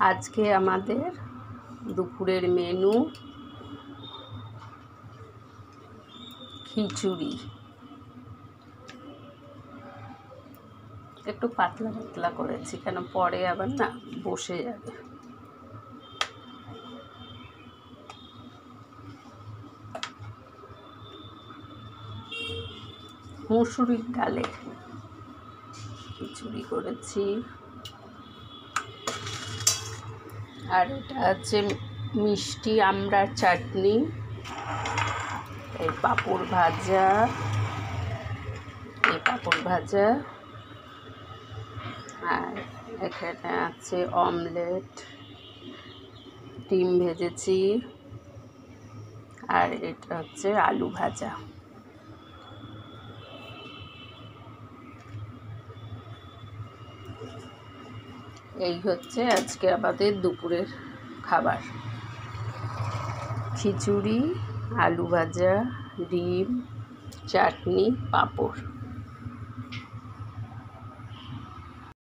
আজকে আমাদের দুপুরের মেনু খিচুড়ি। একটু পাতলা পাতলা করেছি, কেন পরে আবার না বসে যাবে। মুসুরির ডালে খিচুড়ি করেছি। আর এটা আছে মিষ্টি আমড়ার চাটনি, এই পাঁপড় ভাজা, আর এখানে আছে অমলেট, ডিম ভেজেছি, আর এটা হচ্ছে আলু ভাজা। এই হচ্ছে আজকে আমাদের দুপুরের খাবার: খিচুড়ি, আলু ভাজা, ডিম, চাটনি, পাঁপড়।